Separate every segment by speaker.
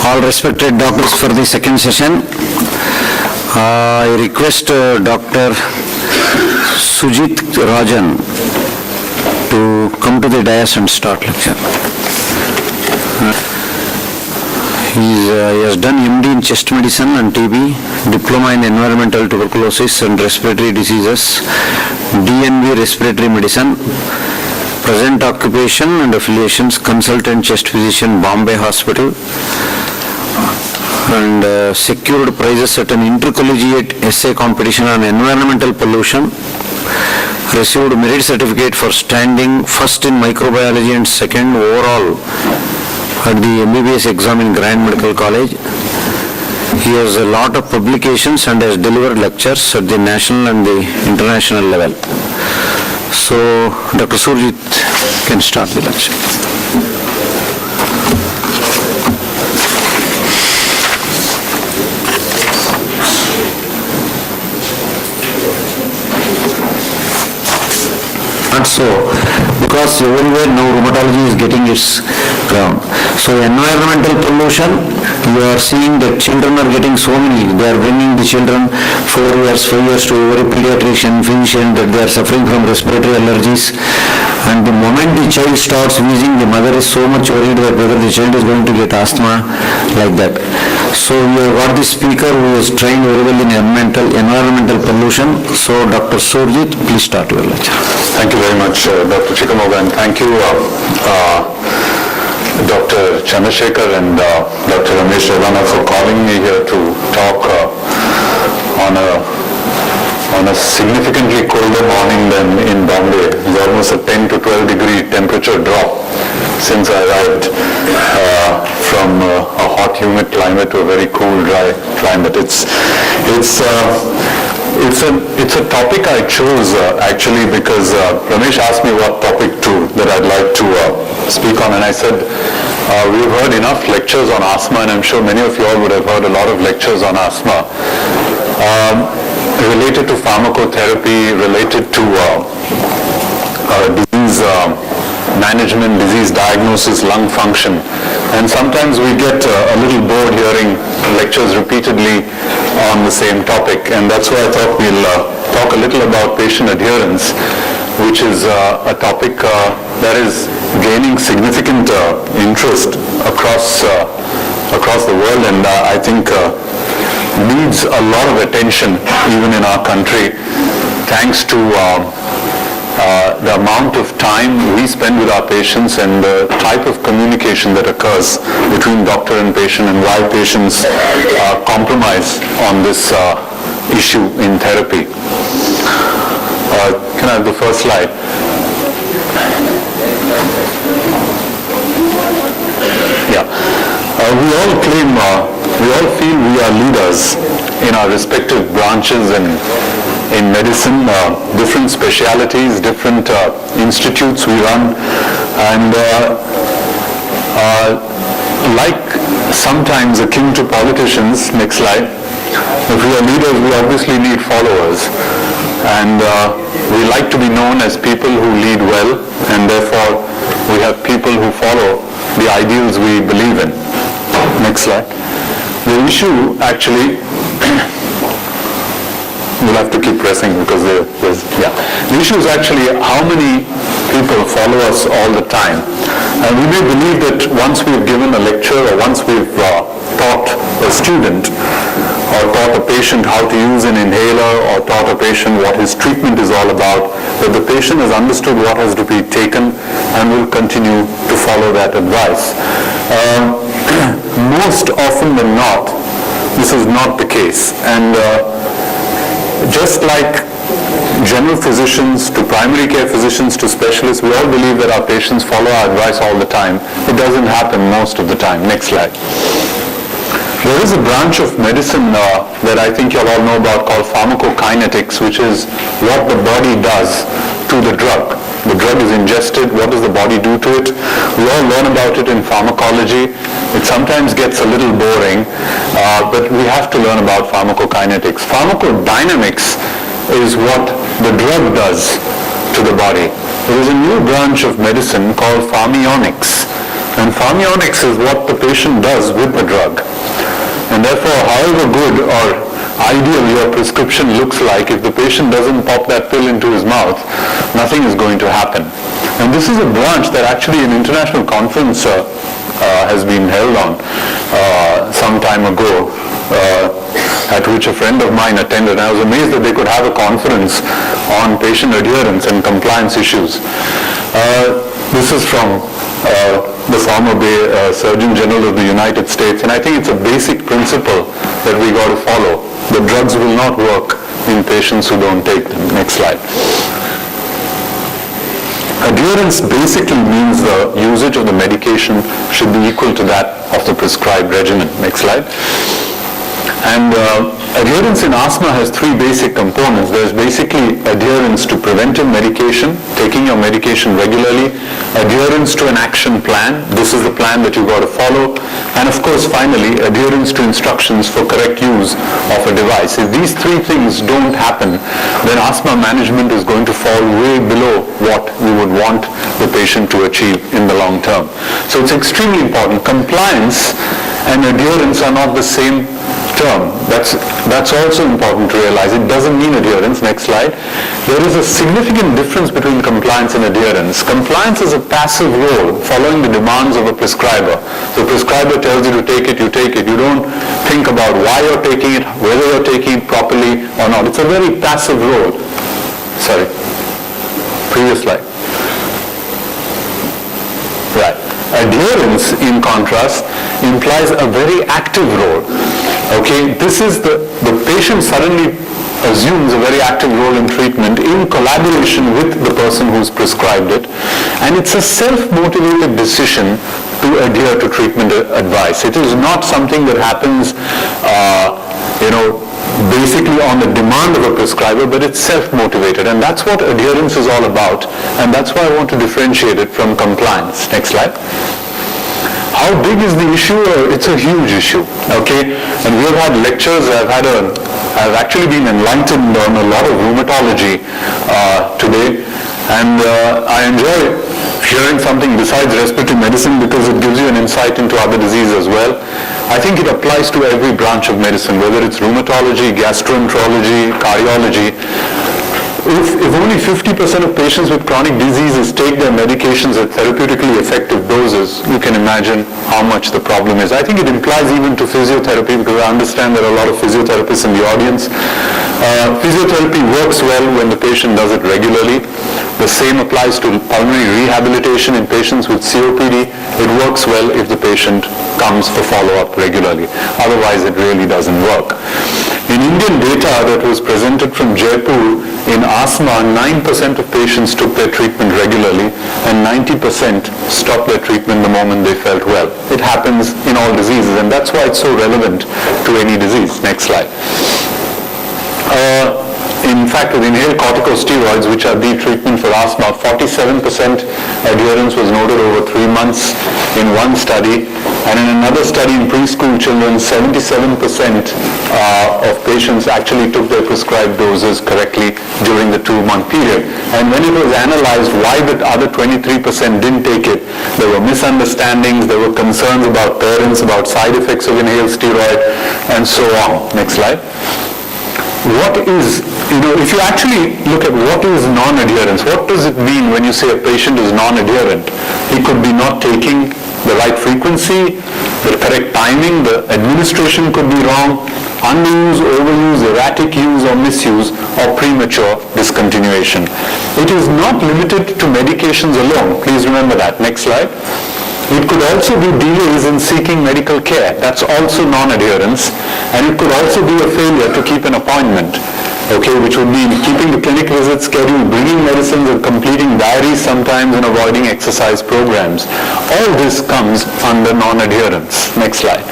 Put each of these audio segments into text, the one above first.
Speaker 1: all respected doctors for the second session. I request Dr. Sujeet Rajan to come to the dais and start lecture. He has done MD in chest medicine and TB, diploma in environmental tuberculosis and respiratory diseases, DNB respiratory medicine, present occupation and affiliations, consultant chest physician, Bombay Hospital, and secured prizes at an intercollegiate essay competition on environmental pollution, received merit certificate for standing first in microbiology and second overall at the MBBS exam in Grand Medical College. He has a lot of publications and has delivered lectures at the national and the international level. So, Dr. Sujeet can start the lecture. Not so, because everywhere now rheumatology is getting its ground. So environmental pollution, you are seeing that children are getting so many. They are bringing the children 4 years, 5 years to every pediatrician, physician, that they are suffering from respiratory allergies. And the moment the child starts wheezing, the mother is so much worried that whether the child is going to get asthma, like that. So we have got the speaker who is trained very well in environmental pollution. So Dr. Sujeet, please start your lecture.
Speaker 2: Thank you very much, Dr. Chikamoga, and thank you, Dr. Chandrasekhar and Dr. Ramesh Ravana for calling me here to talk on a significantly colder morning than in Bombay. It's almost a 10 to 12 degree temperature drop since I arrived from a hot, humid climate to a very cool, dry climate. It's a topic I chose actually because Ramesh asked me what topic that I'd like to speak on, and I said we've heard enough lectures on asthma, and I'm sure many of you all would have heard a lot of lectures on asthma related to pharmacotherapy, related to disease management, disease diagnosis, lung function, and sometimes we get a little bored hearing lectures repeatedly on the same topic, and that's why I thought we'll talk a little about patient adherence, which is a topic that is gaining significant interest across the world, and I think needs a lot of attention even in our country, thanks to the amount of time we spend with our patients and the type of communication that occurs between doctor and patient, and why patients compromise on this issue in therapy. Can I have the first slide? Yeah. We all claim, we all feel we are leaders in our respective branches and in medicine, different specialities, different institutes we run, and like sometimes akin to politicians, next slide, if we are leaders, we obviously need followers, and we like to be known as people who lead well, and therefore we have people who follow the ideals we believe in. Next slide. The issue actually, we'll have to keep pressing because the issue is actually how many people follow us all the time. And we may believe that once we've given a lecture, or once we've taught a student or taught a patient how to use an inhaler, or taught a patient what his treatment is all about, that the patient has understood what has to be taken and will continue to follow that advice. Most often than not, this is not the case. And just like general physicians to primary care physicians to specialists, we all believe that our patients follow our advice all the time. It doesn't happen most of the time. Next slide. There is a branch of medicine that I think you all know about called pharmacokinetics, which is what the body does to the drug. The drug is ingested, what does the body do to it? We all learn about it in pharmacology. It sometimes gets a little boring, but we have to learn about pharmacokinetics. Pharmacodynamics is what the drug does to the body. There is a new branch of medicine called pharmionics, And pharmaconomics is what the patient does with the drug. And therefore, however good or ideal your prescription looks like, if the patient doesn't pop that pill into his mouth, nothing is going to happen. And this is a branch that actually an international conference has been held on some time ago, at which a friend of mine attended. I was amazed that they could have a conference on patient adherence and compliance issues. This is from the former Surgeon General of the United States, and I think it's a basic principle that we got to follow. The drugs will not work in patients who don't take them. Next slide. Adherence basically means the usage of the medication should be equal to that of the prescribed regimen. Next slide. And adherence in asthma has three basic components. There's basically adherence to preventive medication, taking your medication regularly, adherence to an action plan, this is the plan that you've got to follow, and of course finally adherence to instructions for correct use of a device. If these three things don't happen, then asthma management is going to fall way below what we would want the patient to achieve in the long term. So it's extremely important. Compliance and adherence are not the same term. That's also important to realize. It doesn't mean adherence. Next slide. There is a significant difference between compliance and adherence. Compliance is a passive role following the demands of a prescriber. The prescriber tells you to take it, you take it. You don't think about why you're taking it, whether you're taking it properly or not. It's a very passive role. Sorry. Previous slide. Right. Adherence, in contrast, implies a very active role. Okay, this is the patient suddenly assumes a very active role in treatment in collaboration with the person who's prescribed it, and it's a self-motivated decision to adhere to treatment advice. It is not something that happens, basically on the demand of a prescriber, but it's self-motivated, and that's what adherence is all about, and that's why I want to differentiate it from compliance. Next slide. How big is the issue? It's a huge issue, okay? And we have had lectures. I've actually been enlightened on a lot of rheumatology today, and I enjoy hearing something besides respiratory medicine because it gives you an insight into other diseases as well. I think it applies to every branch of medicine, whether it's rheumatology, gastroenterology, cardiology. If only 50% of patients with chronic diseases take their medications at therapeutically effective doses, you can imagine how much the problem is. I think it implies even to physiotherapy, because I understand there are a lot of physiotherapists in the audience. Physiotherapy works well when the patient does it regularly. The same applies to pulmonary rehabilitation in patients with COPD. It works well if the patient comes for follow-up regularly. Otherwise, it really doesn't work. In Indian data that was presented from Jaipur, in asthma, 9% of patients took their treatment regularly and 90% stopped their treatment the moment they felt well. It happens in all diseases, and that's why it's so relevant to any disease. Next slide. In fact, with inhaled corticosteroids, which are the treatment for asthma, 47% adherence was noted over 3 months in one study, and in another study in preschool children, 77% of patients actually took their prescribed doses correctly during the 2-month period. And when it was analyzed why the other 23% didn't take it, there were misunderstandings, there were concerns about parents, about side effects of inhaled steroid, and so on. Next slide. What is, if you actually look at what is non-adherence, what does it mean when you say a patient is non-adherent? He could be not taking the right frequency, the correct timing, the administration could be wrong, underuse, overuse, erratic use or misuse, or premature discontinuation. It is not limited to medications alone. Please remember that. Next slide. It could also be delays in seeking medical care. That's also non-adherence. And it could also be a failure to keep an appointment, okay, which would mean keeping the clinic visit schedule, bringing medicines and completing diaries sometimes, and avoiding exercise programs. All this comes under non-adherence. Next slide.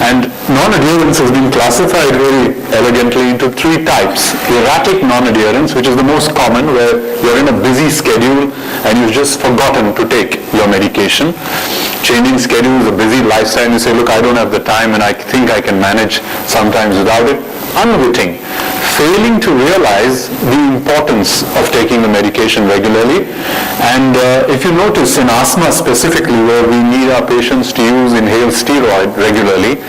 Speaker 2: And non-adherence has been classified very elegantly into 3 types. Erratic non-adherence, which is the most common, where you're in a busy schedule and you've just forgotten to take your medication. Changing schedules, a busy lifestyle, you say, look, I don't have the time and I think I can manage sometimes without it. Unwitting. failing to realize the importance of taking the medication regularly. And if you notice in asthma specifically, where we need our patients to use inhaled steroid regularly,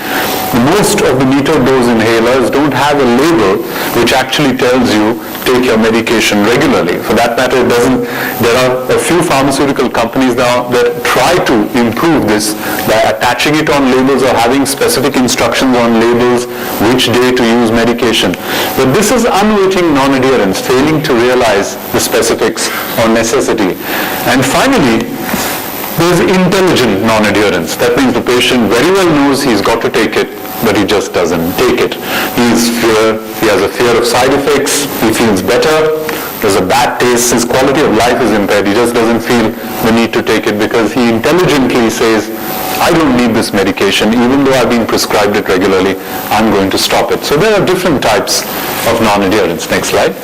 Speaker 2: most of the metered dose inhalers don't have a label which actually tells you take your medication regularly. For that matter, it doesn't. There are a few pharmaceutical companies now that try to improve this by attaching it on labels or having specific instructions on labels which day to use medication. But this is unwitting non-adherence, failing to realize the specifics or necessity. And finally, there's intelligent non-adherence. That means the patient very well knows he's got to take it, but he just doesn't take it. He has a fear of side effects, he feels better, there's a bad taste, his quality of life is impaired, he just doesn't feel the need to take it because he intelligently says, I don't need this medication, even though I've been prescribed it regularly, I'm going to stop it. So there are different types of non-adherence. Next slide.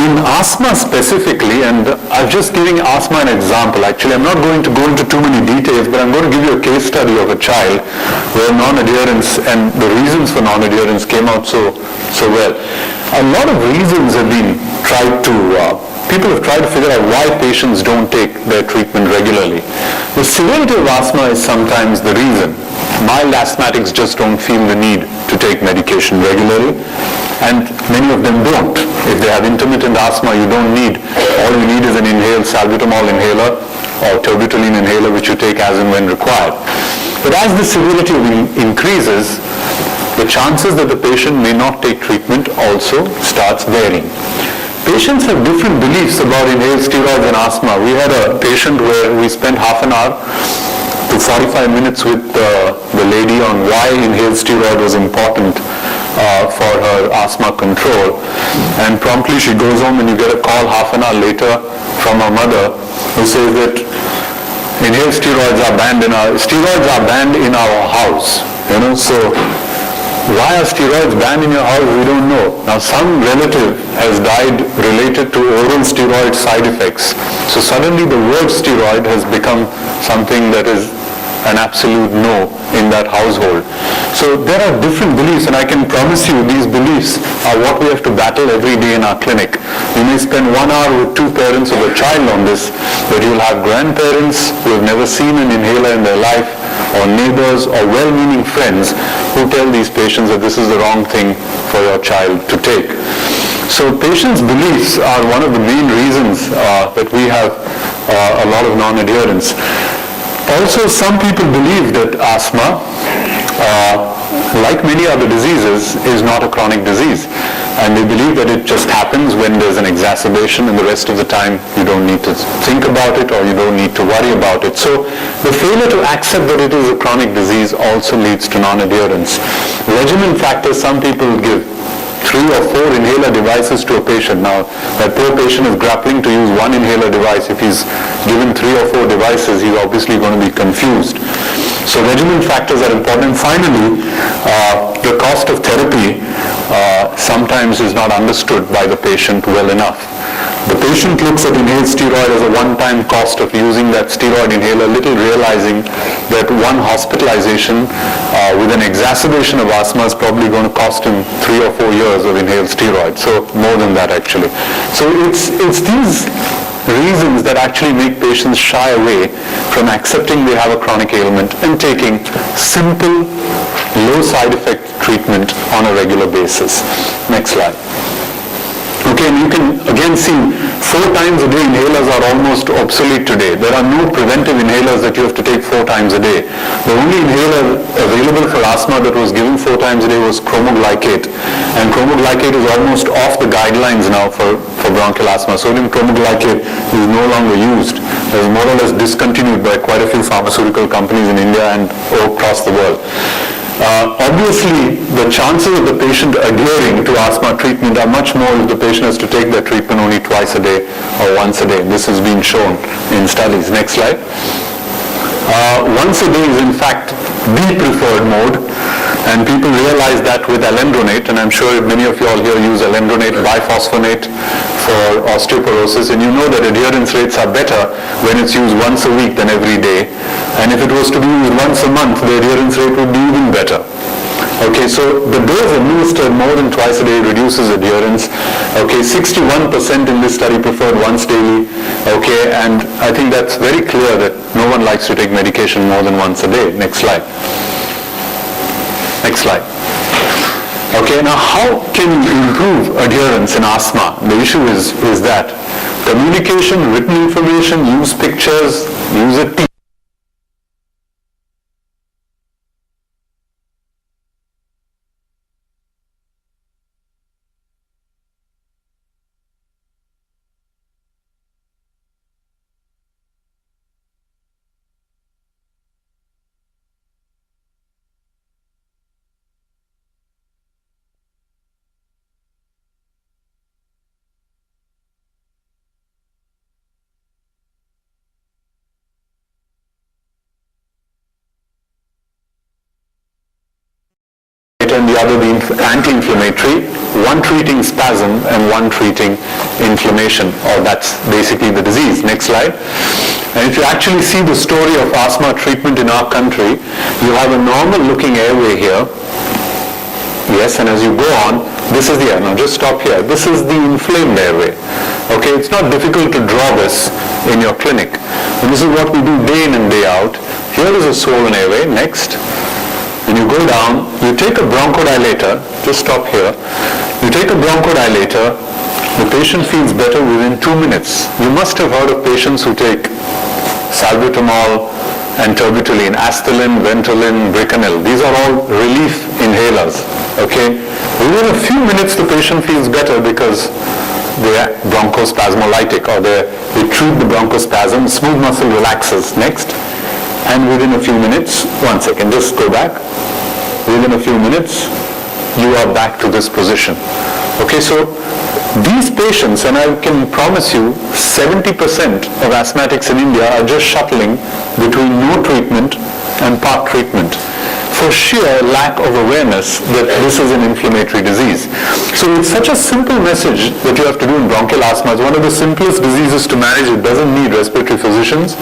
Speaker 2: In asthma specifically, and I'm just giving asthma an example. Actually, I'm not going to go into too many details, but I'm going to give you a case study of a child where non-adherence and the reasons for non-adherence came out so well. A lot of reasons have been tried to, people have tried to figure out why patients don't take their treatment regularly. The severity of asthma is sometimes the reason. Mild asthmatics just don't feel the need to take medication regularly, and many of them don't. If they have intermittent asthma, you don't need, all you need is an inhaled salbutamol inhaler or terbutaline inhaler which you take as and when required. But as the severity increases, the chances that the patient may not take treatment also starts varying. Patients have different beliefs about inhaled steroids and asthma. We had a patient where we spent half an hour to 45 minutes with the lady on why inhaled steroid was important for her asthma control, and promptly she goes home and you get a call half an hour later from her mother who says that inhaled steroids are banned in our house. So why are steroids banned in your house? We don't know. Now some relative has died related to oral steroid side effects. So suddenly the word steroid has become something that is an absolute no in that household. So there are different beliefs, and I can promise you these beliefs are what we have to battle every day in our clinic. You may spend 1 hour with 2 parents of a child on this, but you'll have grandparents who have never seen an inhaler in their life, or neighbors or well-meaning friends who tell these patients that this is the wrong thing for your child to take. So patients' beliefs are one of the main reasons that we have a lot of non-adherence. Also, some people believe that asthma, like many other diseases, is not a chronic disease. And they believe that it just happens when there's an exacerbation, and the rest of the time you don't need to think about it or you don't need to worry about it. So the failure to accept that it is a chronic disease also leads to non-adherence. Regimen factors, some people give 3 or 4 inhaler devices to a patient. Now, that poor patient is grappling to use one inhaler device. If he's given 3 or 4 devices, he's obviously going to be confused. So regimen factors are important. Finally, the cost of therapy sometimes is not understood by the patient well enough. The patient looks at inhaled steroid as a one-time cost of using that steroid inhaler, little realizing that one hospitalization with an exacerbation of asthma is probably going to cost him 3 or 4 years of inhaled steroid. So more than that actually. So it's these reasons that actually make patients shy away from accepting they have a chronic ailment and taking simple, low side effect treatment on a regular basis. Next slide. Okay, and you can again see 4 times a day inhalers are almost obsolete today. There are no preventive inhalers that you have to take 4 times a day. The only inhaler available for asthma that was given 4 times a day was chromoglycate. And chromoglycate is almost off the guidelines now for bronchial asthma. Sodium chromoglycate is no longer used. It was more or less discontinued by quite a few pharmaceutical companies in India and across the world. Obviously, the chances of the patient adhering to asthma treatment are much more if the patient has to take their treatment only twice a day or once a day. This has been shown in studies. Next slide. Once a day is in fact the preferred mode, and people realize that with alendronate, and I'm sure many of you all here use alendronate biphosphonate for osteoporosis, and you know that adherence rates are better when it's used once a week than every day, and if it was to be used once a month, the adherence rate would be even better. Okay, so the dose administered more than twice a day reduces adherence. Okay, 61% in this study preferred once daily. Okay, and I think that's very clear that no one likes to take medication more than once a day. Next slide. Next slide. Okay, now how can you improve adherence in asthma? The issue is that communication, written information, use pictures, use a team. And the other being anti-inflammatory, one treating spasm and one treating inflammation, or that's basically the disease. Next slide. And if you actually see the story of asthma treatment in our country, you have a normal looking airway here. Yes, and as you go on, this is the air. Now just stop here. This is the inflamed airway. Okay, it's not difficult to draw this in your clinic. And this is what we do day in and day out. Here is a swollen airway. Next. When you go down, you take a bronchodilator, just stop here, you take a bronchodilator, the patient feels better within 2 minutes. You must have heard of patients who take salbutamol and terbutaline, Asthalin, Ventolin, Bricanil. These are all relief inhalers, okay? Within a few minutes the patient feels better because they're bronchospasmolytic, or they treat the bronchospasm, smooth muscle relaxes. Next. And within a few minutes, one second, just go back. Within a few minutes, you are back to this position. Okay, so these patients, and I can promise you, 70% of asthmatics in India are just shuttling between no treatment and part treatment, for sheer lack of awareness that this is an inflammatory disease. So it's such a simple message that you have to do in bronchial asthma. It's one of the simplest diseases to manage. It doesn't need respiratory physicians.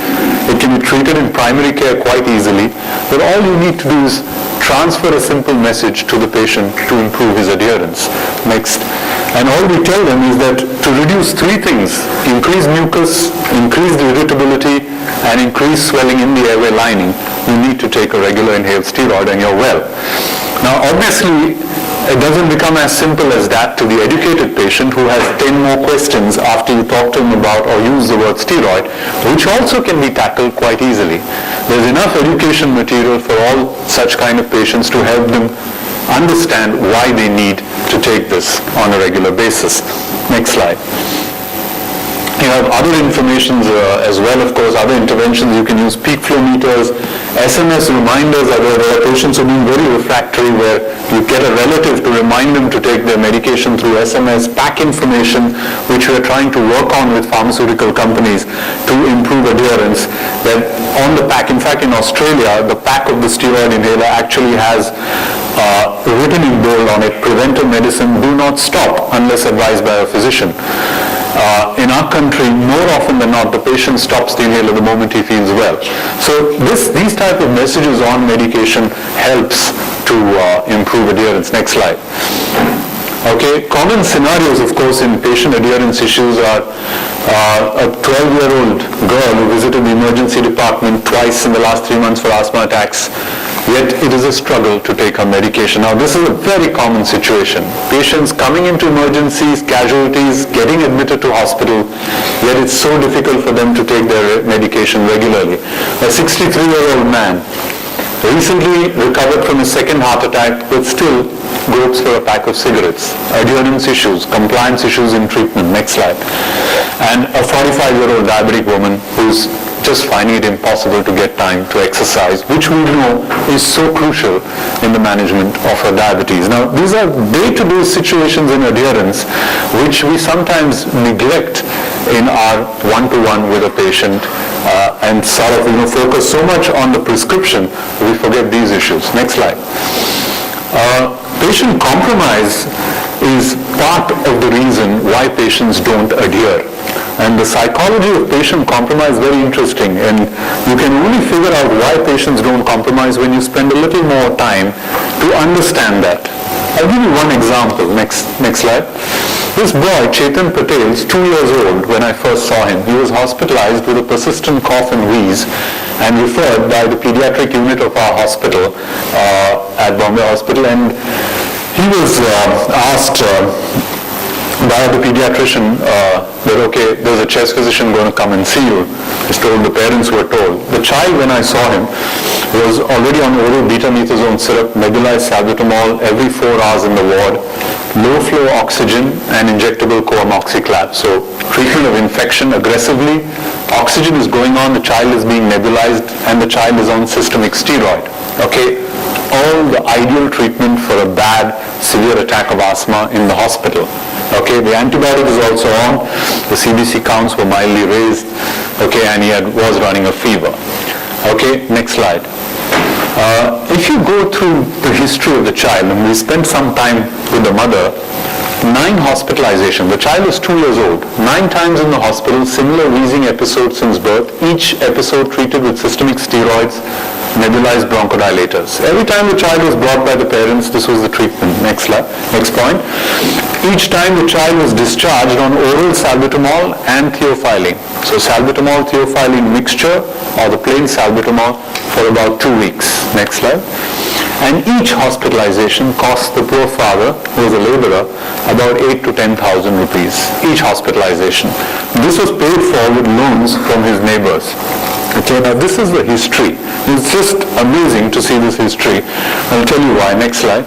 Speaker 2: It can be treated in primary care quite easily. But all you need to do is transfer a simple message to the patient to improve his adherence. Next. And all we tell them is that to reduce three things: increase mucus, increase the irritability, and increase swelling in the airway lining, you need to take a regular inhaled steroid and you're well. Now obviously it doesn't become as simple as that to the educated patient who has 10 more questions after you talk to him about or use the word steroid, which also can be tackled quite easily. There's enough education material for all such kind of patients to help them understand why they need to take this on a regular basis. Next slide. You have other information as well, of course, other interventions. You can use peak flow meters. SMS reminders are there. There are patients who are being very refractory where you get a relative to remind them to take their medication through SMS. Pack information, which we are trying to work on with pharmaceutical companies to improve adherence. That on the pack, in fact in Australia, the pack of the steroid inhaler actually has written in bold on it, preventive medicine, do not stop unless advised by a physician. In our country, more often than not, the patient stops the inhaler the moment he feels well. So these type of messages on medication helps to improve adherence. Next slide. Okay, common scenarios, of course, in patient adherence issues are a 12-year-old girl who visited the emergency department twice in the last 3 months for asthma attacks, yet it is a struggle to take her medication. Now, this is a very common situation. Patients coming into emergencies, casualties, getting admitted to hospital, yet it's so difficult for them to take their medication regularly. A 63-year-old man recently recovered from a second heart attack, but still gropes for a pack of cigarettes. Adherence issues, compliance issues in treatment. Next slide. And a 45-year-old diabetic woman who's just finding it impossible to get time to exercise, which we know is so crucial in the management of her diabetes. Now, these are day-to-day situations in adherence which we sometimes neglect in our one-to-one with a patient and sort of focus so much on the prescription, we forget these issues. Next slide. Patient compromise is part of the reason why patients don't adhere. And the psychology of patient compromise is very interesting, and you can only figure out why patients don't compromise when you spend a little more time to understand that. I'll give you one example. Next slide. This boy, Chetan Patel, is 2 years old when I first saw him. He was hospitalized with a persistent cough and wheeze and referred by the pediatric unit of our hospital at Bombay Hospital, and he was asked by the pediatrician that, okay, there's a chest physician going to come and see you. He told the parents who were told. The child, when I saw him, was already on oral betamethasone syrup, nebulized salbutamol every 4 hours in the ward, low flow oxygen and injectable co-amoxiclav. So treatment of infection aggressively, oxygen is going on, the child is being nebulized, and the child is on systemic steroid. Okay, all the ideal treatment for a bad, severe attack of asthma in the hospital. Okay, the antibiotic is also on, the CBC counts were mildly raised, okay, and he was running a fever. Okay, next slide. If you go through the history of the child, and we spent some time with the mother, 9 hospitalizations. The child is 2 years old. 9 times in the hospital, similar wheezing episodes since birth, each episode treated with systemic steroids, nebulized bronchodilators. Every time the child was brought by the parents, this was the treatment. Next slide. Next point. Each time the child was discharged on oral salbutamol and theophylline. So salbutamol, theophylline mixture or the plain salbutamol for about 2 weeks. Next slide. And each hospitalization cost the poor father, who was a laborer, about 8 to 10,000 rupees. Each hospitalization. This was paid for with loans from his neighbors. Okay, now this is the history. It's just amazing to see this history. I'll tell you why. Next slide.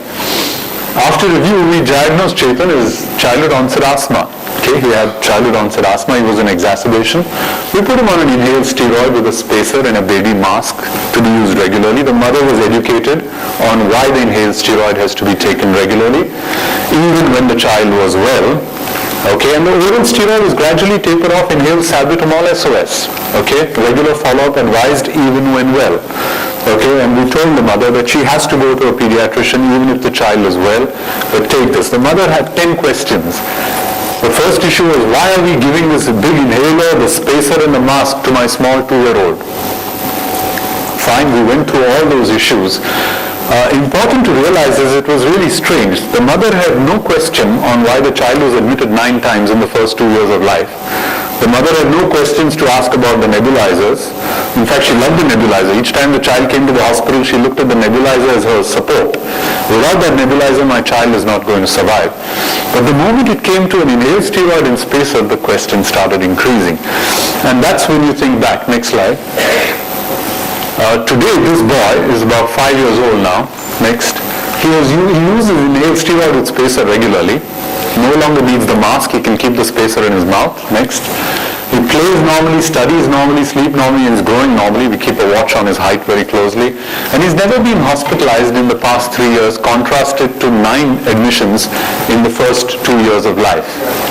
Speaker 2: After review, we diagnosed Chetan as childhood onset asthma. Okay, he had childhood onset asthma. He was in exacerbation. We put him on an inhaled steroid with a spacer and a baby mask to be used regularly. The mother was educated on why the inhaled steroid has to be taken regularly, even when the child was well. Okay, and the oral steroid was gradually tapered off, inhaled salbutamol SOS. Okay, regular follow-up advised even when well. Okay, and we told the mother that she has to go to a pediatrician even if the child is well, but take this. The mother had 10 questions. The first issue was, why are we giving this big inhaler, the spacer and the mask to my small 2-year-old? Fine, we went through all those issues. Important to realize is it was really strange. The mother had no question on why the child was admitted 9 times in the first 2 years of life. The mother had no questions to ask about the nebulizers. In fact, she loved the nebulizer. Each time the child came to the hospital, she looked at the nebulizer as her support. Without that nebulizer, my child is not going to survive. But the moment it came to an inhaled steroid and spacer, the questions started increasing. And that's when you think back. Next slide. Today, this boy is about 5 years old now. Next. He uses inhaled steroid with spacer regularly. No longer needs the mask. He can keep the spacer in his mouth. Next. He plays normally, studies normally, sleeps normally, and is growing normally. We keep a watch on his height very closely. And he's never been hospitalized in the past 3 years, contrasted to 9 admissions in the first 2 years of life.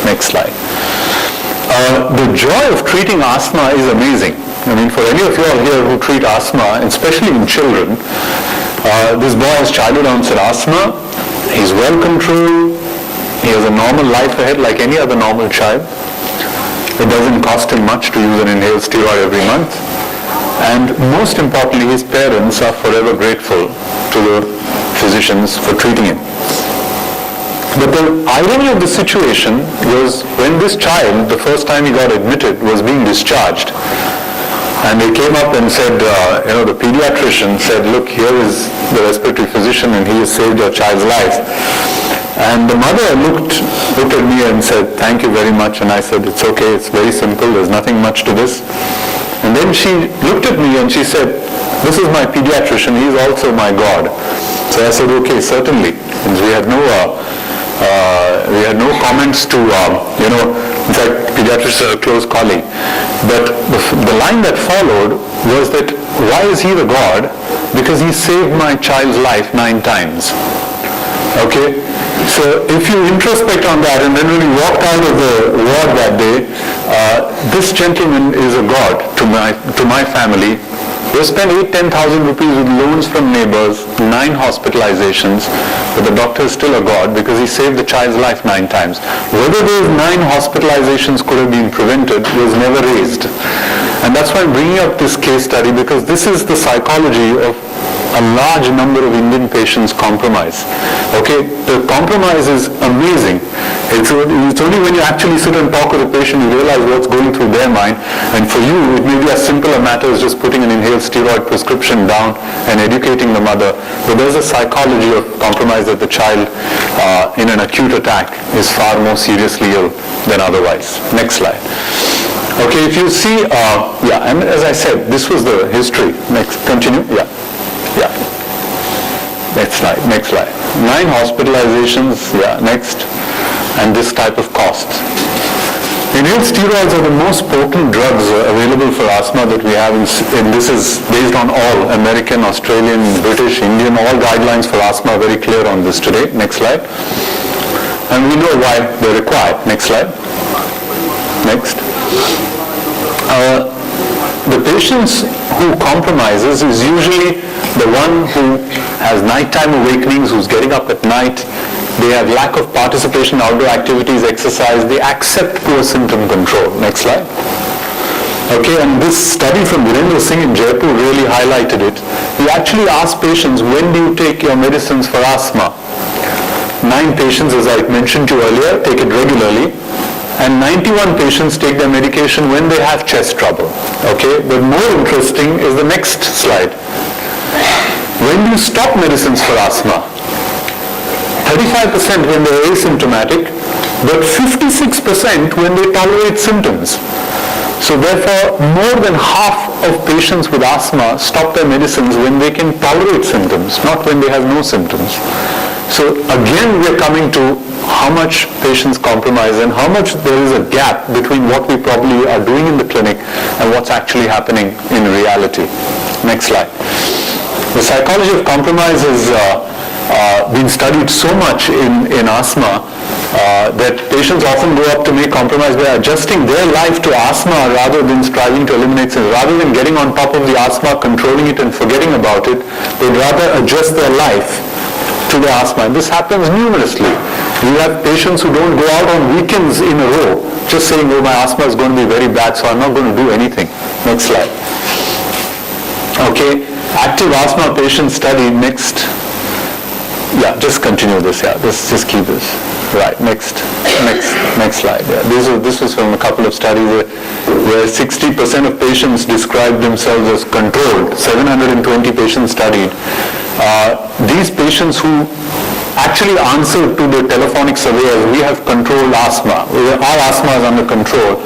Speaker 2: Next slide. The joy of treating asthma is amazing. I mean, for any of you all here who treat asthma, especially in children, this boy has childhood onset asthma. He's well controlled. He has a normal life ahead like any other normal child. It doesn't cost him much to use an inhaled steroid every month. And most importantly, his parents are forever grateful to the physicians for treating him. But the irony of the situation was when this child, the first time he got admitted, was being discharged. And they came up and said, the pediatrician said, look, here is the respiratory physician and he has saved your child's life. And the mother looked at me and said, thank you very much. And I said, it's okay, it's very simple, there's nothing much to this. And then she looked at me and she said, this is my pediatrician, he's also my God. So I said, okay, certainly. And we had no comments to, in fact, pediatricians are a close colleague. But the line that followed was that, why is he the God? Because he saved my child's life 9 times. Okay? So if you introspect on that, and then when we walked out of the ward that day, this gentleman is a God to my family, They spend 8,000-10,000 rupees with loans from neighbors, 9 hospitalizations, but the doctor is still a god because he saved the child's life 9 times. Whether those 9 hospitalizations could have been prevented was never raised. And that's why I'm bringing up this case study, because this is the psychology of a large number of Indian patients compromise. Okay, the compromise is amazing. It's only when you actually sit and talk with a patient you realize what's going through their mind. And for you, it may be as simple a matter as just putting an inhaled steroid prescription down and educating the mother. But there's a psychology of compromise that the child in an acute attack is far more seriously ill than otherwise. Next slide. Okay, if you see, and as I said, this was the history. Next, continue. Yeah. Next slide. 9 hospitalizations, next, and this type of costs. Inhaled steroids are the most potent drugs available for asthma that we have, and this is based on all American, Australian, British, Indian, all guidelines for asthma are very clear on this today. Next slide. And we know why they're required. Next slide. Next. The patients who compromises is usually the one who has nighttime awakenings, who's getting up at night. They have lack of participation in outdoor activities, exercise. They accept poor symptom control. Next slide. Okay, and this study from Virendra Singh in Jaipur really highlighted it. He actually asked patients, when do you take your medicines for asthma? 9 patients, as I mentioned to you earlier, take it regularly. And 91 patients take their medication when they have chest trouble. Okay, but more interesting is the next slide. When do you stop medicines for asthma? 35% when they're asymptomatic, but 56% when they tolerate symptoms. So therefore, more than half of patients with asthma stop their medicines when they can tolerate symptoms, not when they have no symptoms. So again, we're coming to how much patients compromise and how much there is a gap between what we probably are doing in the clinic and what's actually happening in reality. Next slide. The psychology of compromise has been studied so much in asthma that patients often go up to make compromise by adjusting their life to asthma rather than striving to eliminate symptoms. Rather than getting on top of the asthma, controlling it and forgetting about it, they'd rather adjust their life to the asthma. And this happens numerously. We have patients who don't go out on weekends in a row, just saying, oh, my asthma is going to be very bad, so I'm not going to do anything. Next slide. Okay, active asthma patient study, next. Yeah, just continue this, just keep this. Right, next slide. Yeah. This was from a couple of studies where 60% of patients described themselves as controlled. 720 patients studied. These patients who actually answered to the telephonic survey as we have controlled asthma. Our asthma is under control.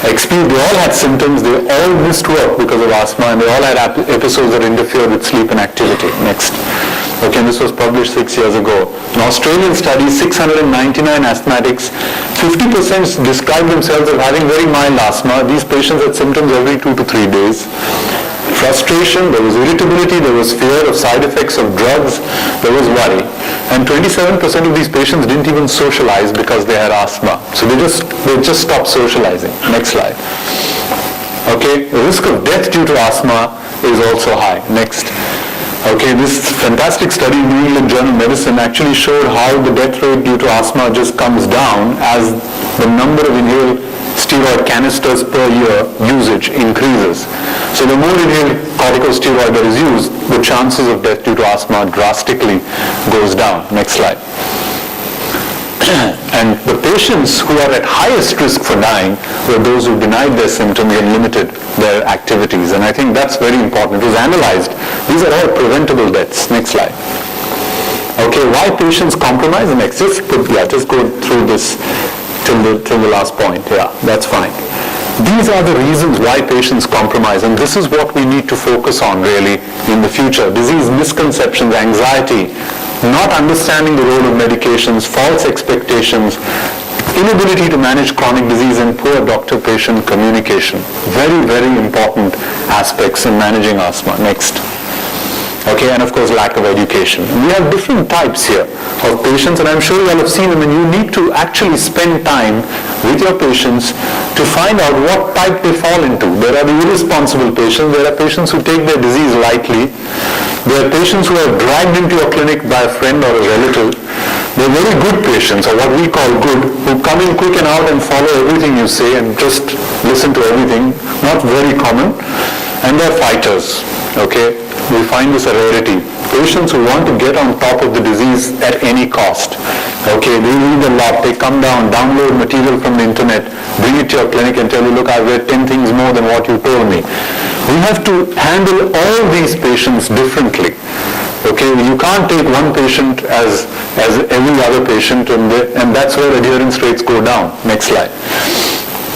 Speaker 2: They all had symptoms, they all missed work because of asthma, and they all had episodes that interfered with sleep and activity. Next. Okay, this was published 6 years ago. An Australian study, 699 asthmatics, 50% described themselves as having very mild asthma. These patients had symptoms every 2 to 3 days. Frustration, there was irritability, there was fear of side effects of drugs, there was worry. And 27% of these patients didn't even socialize because they had asthma. So they just stopped socializing. Next slide. Okay, the risk of death due to asthma is also high. Next. Okay, this fantastic study in New England Journal of Medicine actually showed how the death rate due to asthma just comes down as the number of inhaled steroid canisters per year usage increases. So the more inhaled corticosteroid that is used, the chances of death due to asthma drastically goes down. Next slide. And the patients who are at highest risk for dying were those who denied their symptoms and limited their activities. And I think that's very important. It was analyzed. These are all preventable deaths. Next slide. Okay, why patients compromise? Next, just go through this till the last point. Yeah, that's fine. These are the reasons why patients compromise, and this is what we need to focus on really in the future. Disease misconceptions, anxiety, not understanding the role of medications, false expectations, inability to manage chronic disease, and poor doctor-patient communication. Very, very important aspects in managing asthma. Next. Okay, and of course lack of education. We have different types here of patients, and I'm sure you all have seen them, and you need to actually spend time with your patients to find out what type they fall into. There are the irresponsible patients, there are patients who take their disease lightly, there are patients who are dragged into your clinic by a friend or a relative. There are very good patients, or what we call good, who come in quick and out and follow everything you say and just listen to everything, not very common. And they're fighters, okay? We find this a rarity. Patients who want to get on top of the disease at any cost. Okay, they read a lot, they come down, download material from the internet, bring it to your clinic and tell you, look, I've read 10 things more than what you told me. We have to handle all these patients differently. Okay, you can't take one patient as every other patient, and that's where adherence rates go down. Next slide.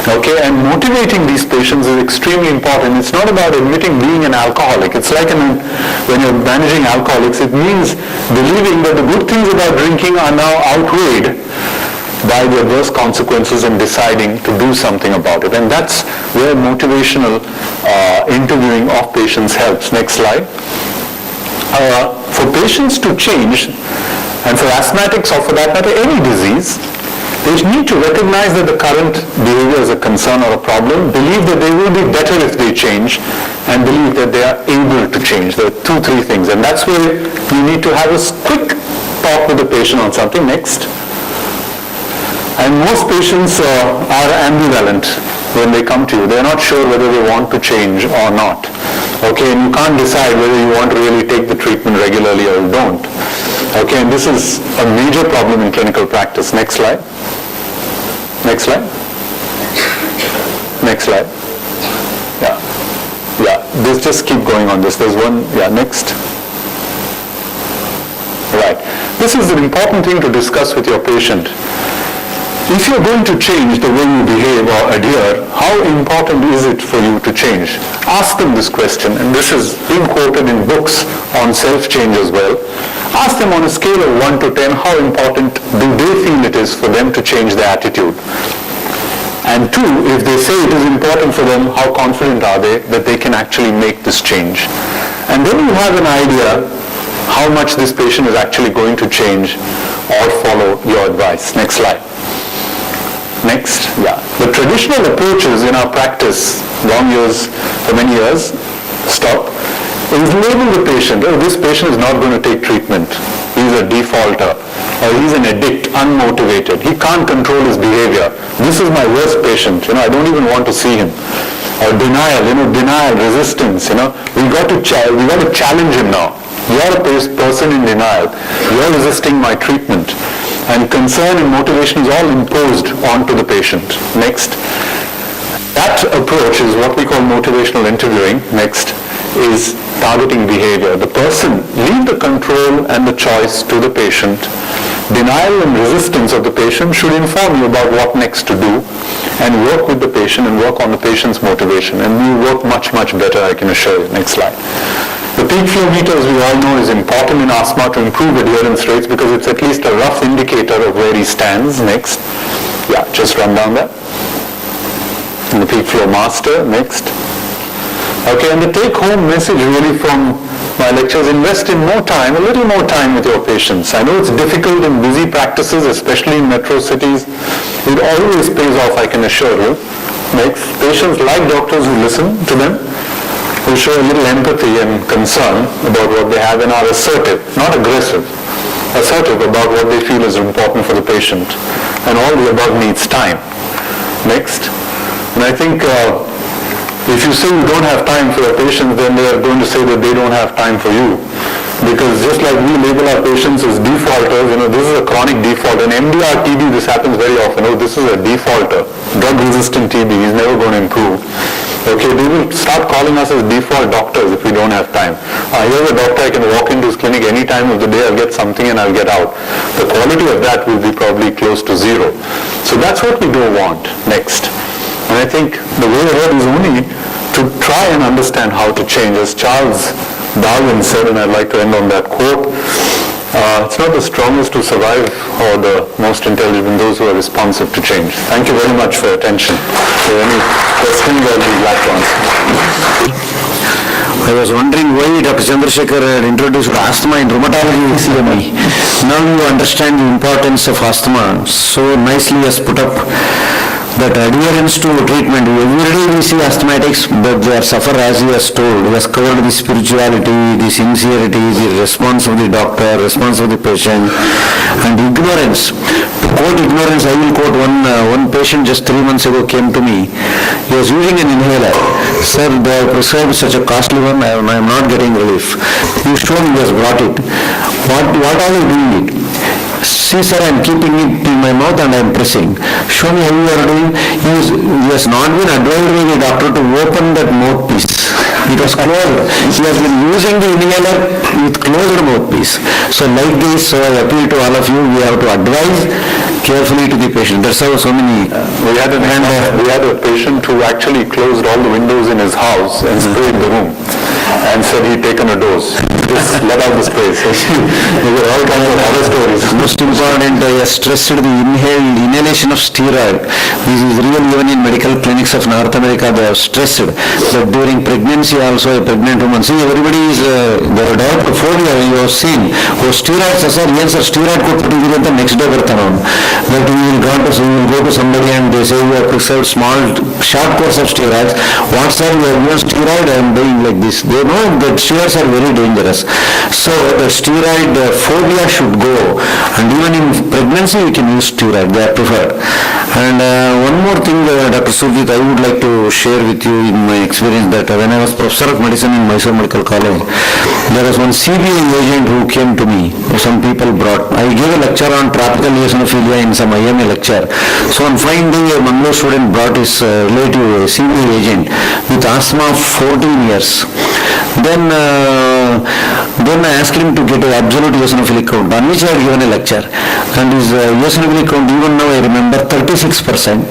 Speaker 2: Okay, and motivating these patients is extremely important. It's not about admitting being an alcoholic. It's like when you're managing alcoholics, it means believing that the good things about drinking are now outweighed by the adverse consequences and deciding to do something about it. And that's where motivational interviewing of patients helps. Next slide. For patients to change, and for asthmatics or for that matter any disease, they need to recognize that the current behavior is a concern or a problem, believe that they will be better if they change, and believe that they are able to change. There are three things, and that's where you need to have a quick talk with the patient on something. Next. And most patients are ambivalent when they come to you. They're not sure whether they want to change or not. Okay, and you can't decide whether you want to really take the treatment regularly or you don't. Okay, and this is a major problem in clinical practice. Next slide. Next slide. Next slide. Yeah. This just keep going on this. There's one. Yeah. Next. Right. This is an important thing to discuss with your patient. If you're going to change the way you behave or adhere, how important is it for you to change? Ask them this question, and this is being quoted in books on self-change as well. Ask them on a scale of 1 to 10, how important do they feel it is for them to change their attitude? And 2, if they say it is important for them, how confident are they that they can actually make this change? And then you have an idea how much this patient is actually going to change or follow your advice. Next slide. Next, yeah. The traditional approaches in our practice, long years, for many years, is label the patient. Oh, this patient is not going to take treatment. He's a defaulter. Or he's an addict, unmotivated. He can't control his behavior. This is my worst patient. I don't even want to see him. Or denial, denial, resistance. We got to challenge him now. You're a person in denial. You're resisting my treatment. And concern and motivation is all imposed onto the patient. Next. That approach is what we call motivational interviewing. Next is targeting behavior. The person, leave the control and the choice to the patient. Denial and resistance of the patient should inform you about what next to do, and work with the patient and work on the patient's motivation. And we work much, much better, I can assure you. Next slide. The peak flow meter, as we all know, is important in asthma to improve adherence rates because it's at least a rough indicator of where he stands. Next. Yeah, just run down that. And the peak flow master. Next. Okay, and the take-home message really from my lectures, invest in more time, a little more time with your patients. I know it's difficult in busy practices, especially in metro cities. It always pays off, I can assure you. Next. Patients like doctors who listen to them, who show a little empathy and concern about what they have and are assertive, not aggressive, assertive about what they feel is important for the patient. And all the above needs time. Next. And I think if you say you don't have time for your patients, then they are going to say that they don't have time for you. Because just like we label our patients as defaulters, this is a chronic default. In MDR TB, this happens very often. Oh, this is a defaulter, drug-resistant TB. He's never going to improve. Okay, they will start calling us as default doctors if we don't have time. Here's a doctor, I can walk into his clinic any time of the day, I'll get something and I'll get out. The quality of that will be probably close to zero. So that's what we don't want. Next. And I think the way ahead is only to try and understand how to change. As Charles Darwin said, and I'd like to end on that quote, it's not the strongest who survive or the most intelligent, those who are responsive to change. Thank you very much for your attention. If there are any questions, I'll be glad to answer.
Speaker 1: I was wondering why Dr. Chandrasekhar had introduced asthma in rheumatology with CME. Now you understand the importance of asthma. So nicely has put up that adherence to treatment. Every day we see asthmatics, but they are suffer as he has told. He has covered the spirituality, the sincerity, the response of the doctor, response of the patient, and ignorance. To quote ignorance, I will quote one patient just 3 months ago came to me. He was using an inhaler. Sir, they have prescribed such a costly one, I am not getting relief. You showed me, he has brought it. What are you doing it? See, sir, I am keeping it in my mouth and I am pressing. Show me how you are doing. He has not been advised by the doctor to open that mouthpiece. It was closed. He has been using the inhaler with closed mouthpiece. So like this, I appeal to all of you, we have to advise carefully to the patient. That's how so many...
Speaker 2: We had a patient who actually closed all the windows in his house and sprayed the room and said he'd taken a dose. Just let out the spray. So there were all kinds of other stories.
Speaker 1: Most important, I stressed the inhalation of steroid. This is real even in medical clinics of North America. They have stressed that during pregnancy also, a pregnant woman, see everybody is, there are doubt before you have seen, steroids sir, yes sir, steroid ಕೊಟ್ಬಿಟ್ಟಿದ್ದೀರಿ ಅಂತ next day ಬರ್ತಾನೆ ಅವನು. That we will go to somebody and they say you have prescribed short course of steroids. What sir, you have used steroid, I am doing like this. They know that steroids are very dangerous. So the steroid phobia should go, and even in pregnancy we can use steroid, they are preferred. And one more thing, Dr. Sujeet, I would like to share with you in my experience that when I was professor of medicine in Mysore Medical College, there was one CBI agent who came to me, some people brought. I gave a lecture on tropical eosinophilia in some IMA lecture. So on fine day, a Mangalore student brought his relative, a CBI agent, with asthma of 14 years. Then I asked him to get an absolute eosinophilic count, on which I had given a lecture. And his eosinophilic count, even now I remember, 36%.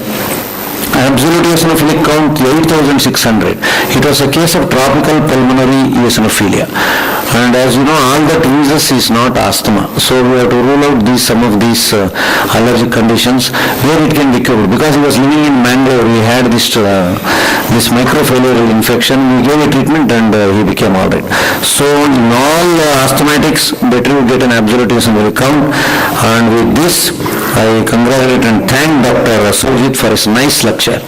Speaker 1: Absolute eosinophilic count 8,600. It was a case of tropical pulmonary eosinophilia. And as you know, all that uses is not asthma. So we have to rule out some of these allergic conditions where it can be cured. Because he was living in Mangalore, he had this microfilarial infection. We gave a treatment and he became all right. So in all asthmatics, better you get an absolute eosinophilic count. And with this, I congratulate and thank Dr. Sujeet for his nice lecture.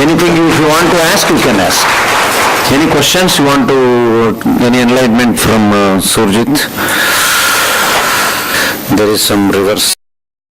Speaker 1: Anything if you want to ask, you can ask. Any questions you want to, any enlightenment from Sujeet? There is some reverse.